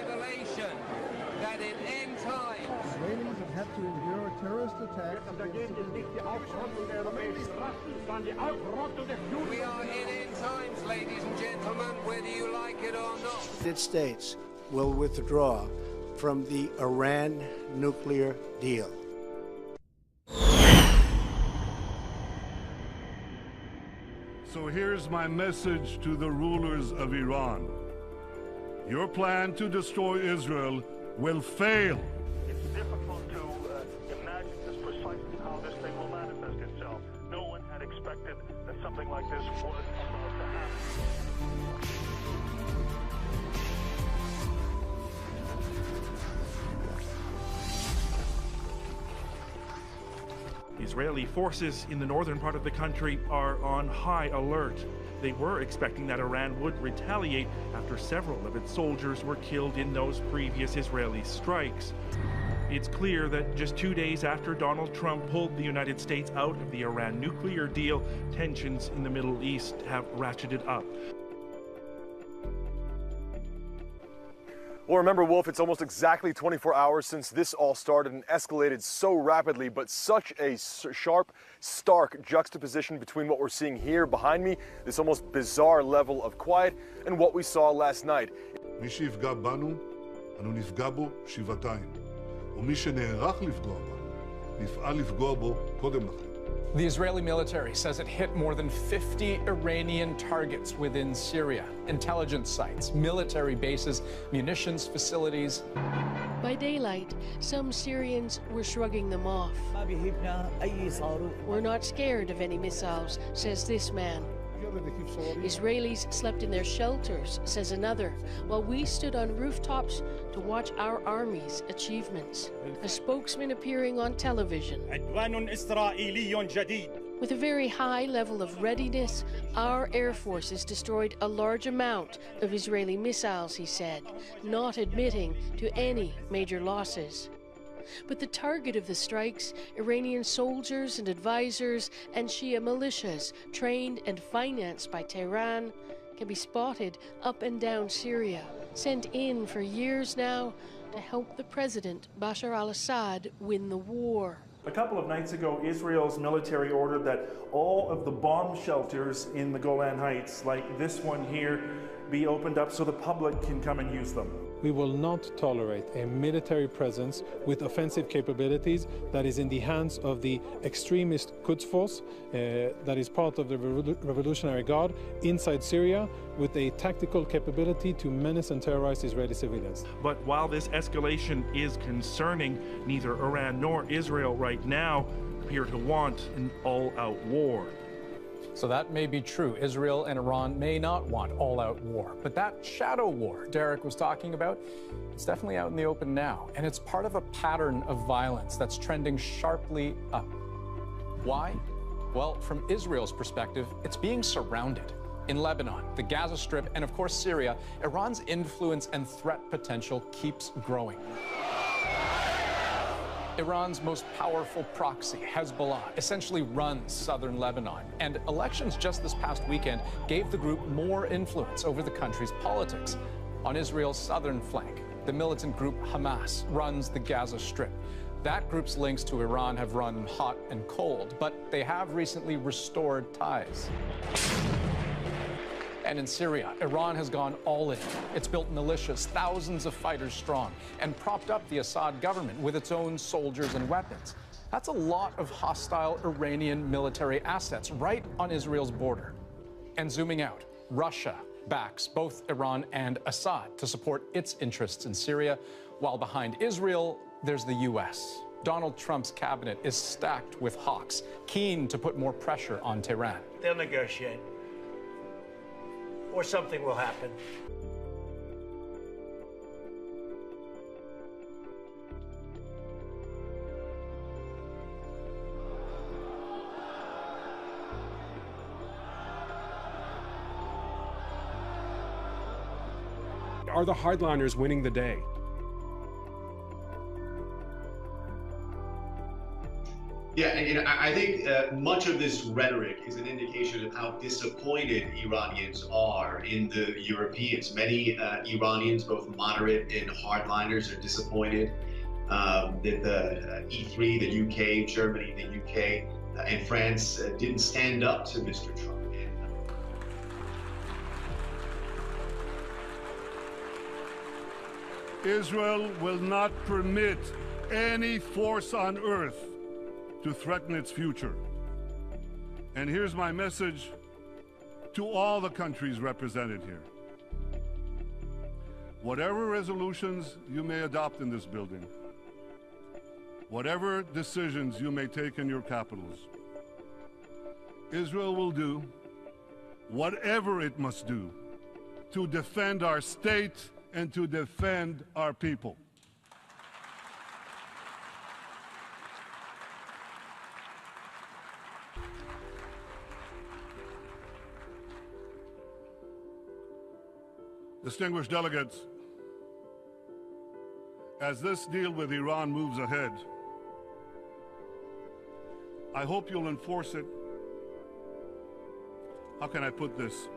revelation that in end times Israelis have had to endure terrorist attacks we are in end times, ladies and gentlemen, whether you like it or not. The United States will withdraw from the Iran nuclear deal. So here's my message to the rulers of Iran. Your plan to destroy Israel will fail. It's difficult to imagine just precisely how this thing will manifest itself. No one had expected that something like this was about to happen. Israeli forces in the northern part of the country are on high alert. They were expecting that Iran would retaliate after several of its soldiers were killed in those previous Israeli strikes. It's clear that just 2 days after Donald Trump pulled the United States out of the Iran nuclear deal, tensions in the Middle East have ratcheted up. Well, remember, Wolf, it's almost exactly 24 hours since this all started and escalated so rapidly, but such a sharp, stark juxtaposition between what we're seeing here behind me, this almost bizarre level of quiet, and what we saw last night. מי שיפגע בנו, אנו נפגע בו שבעתיים. ומי שנערך לפגוע בנו, נפעל לפגוע בו קודם לכן. The Israeli military says it hit more than 50 Iranian targets within Syria. Intelligence sites, military bases, munitions facilities. By daylight, some Syrians were shrugging them off. We're not scared of any missiles, says this man. Israelis slept in their shelters, says another, while we stood on rooftops to watch our army's achievements. A spokesman appearing on television. With a very high level of readiness, our air forces destroyed a large amount of Israeli missiles, he said, not admitting to any major losses. But the target of the strikes, Iranian soldiers and advisors and Shia militias trained and financed by Tehran, can be spotted up and down Syria, sent in for years now to help the president, Bashar al-Assad, win the war. A couple of nights ago, Israel's military ordered that all of the bomb shelters in the Golan Heights, like this one here, be opened up so the public can come and use them. We will not tolerate a military presence with offensive capabilities that is in the hands of the extremist Quds Force, that is part of the Revolutionary Guard inside Syria, with a tactical capability to menace and terrorize Israeli civilians. But while this escalation is concerning, neither Iran nor Israel right now appear to want an all-out war. So that may be true. Israel and Iran may not want all-out war. But that shadow war Derek was talking about, it's definitely out in the open now. And it's part of a pattern of violence that's trending sharply up. Why? Well, from Israel's perspective, it's being surrounded. In Lebanon, the Gaza Strip, and of course Syria, Iran's influence and threat potential keeps growing. Iran's most powerful proxy, Hezbollah, essentially runs southern Lebanon. And elections just this past weekend gave the group more influence over the country's politics. On Israel's southern flank, the militant group Hamas runs the Gaza Strip. That group's links to Iran have run hot and cold, but they have recently restored ties. And in Syria, Iran has gone all in. It's built militias, thousands of fighters strong, and propped up the Assad government with its own soldiers and weapons. That's a lot of hostile Iranian military assets right on Israel's border. And zooming out, Russia backs both Iran and Assad to support its interests in Syria, while behind Israel, there's the U.S. Donald Trump's cabinet is stacked with hawks, keen to put more pressure on Tehran. They'll negotiate. Or something will happen. Are the hardliners winning the day? Yeah, and I think much of this rhetoric is an indication of how disappointed Iranians are in the Europeans. Many Iranians, both moderate and hardliners, are disappointed that the E3, the UK, Germany, the UK, and France didn't stand up to Mr. Trump. Israel will not permit any force on earth to threaten its future. And here's my message to all the countries represented here. Whatever resolutions you may adopt in this building, whatever decisions you may take in your capitals, Israel will do whatever it must do to defend our state and to defend our people. Distinguished delegates, as this deal with Iran moves ahead, I hope you'll enforce it. How can I put this?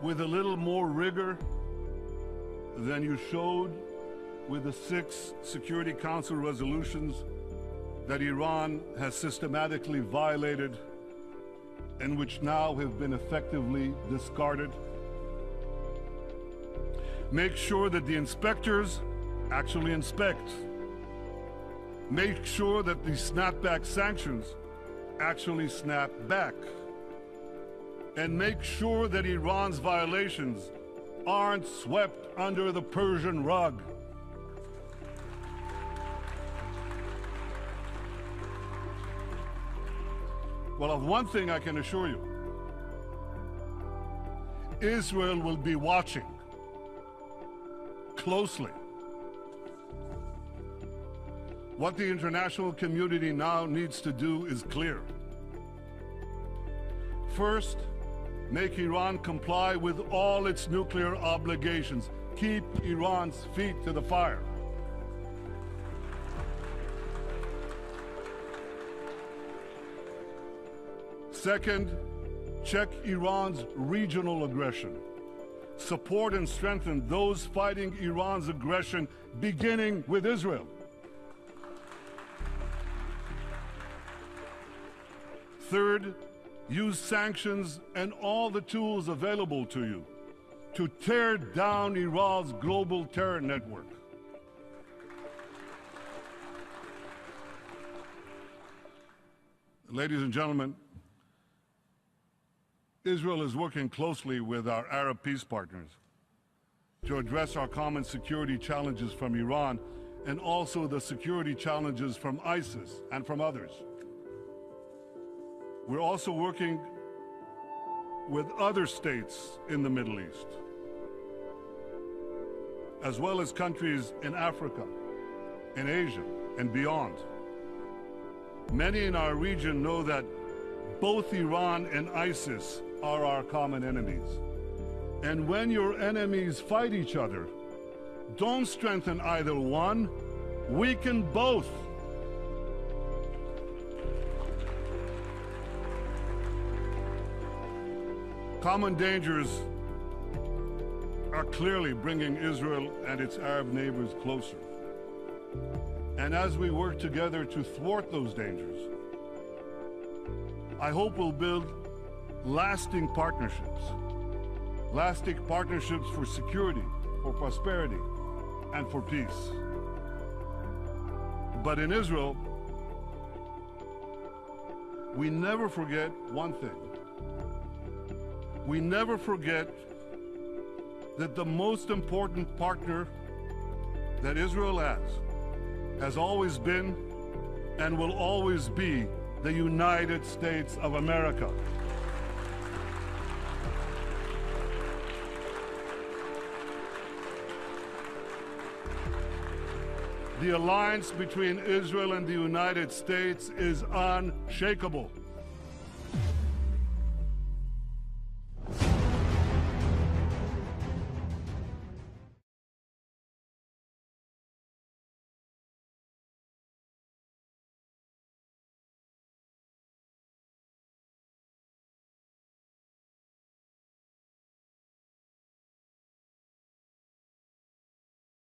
With a little more rigor than you showed with the 6 Security Council resolutions that Iran has systematically violated and which now have been effectively discarded. Make sure that the inspectors actually inspect. Make sure that the snapback sanctions actually snap back. And make sure that Iran's violations aren't swept under the Persian rug. Well, of one thing I can assure you, Israel will be watching closely. What the international community now needs to do is clear. First, make Iran comply with all its nuclear obligations. Keep Iran's feet to the fire. Second, check Iran's regional aggression. Support and strengthen those fighting Iran's aggression, beginning with Israel. Third, use sanctions and all the tools available to you to tear down Iran's global terror network. Ladies and gentlemen, Israel is working closely with our Arab peace partners to address our common security challenges from Iran and also the security challenges from ISIS and from others. We're also working with other states in the Middle East, as well as countries in Africa, in Asia, and beyond. Many in our region know that both Iran and ISIS are our common enemies. And when your enemies fight each other, don't strengthen either one, weaken both. Common dangers are clearly bringing Israel and its Arab neighbors closer. And as we work together to thwart those dangers, I hope we'll build lasting partnerships for security, for prosperity, and for peace. But in Israel, we never forget one thing. We never forget that the most important partner that Israel has always been and will always be the United States of America. The alliance between Israel and the United States is unshakable.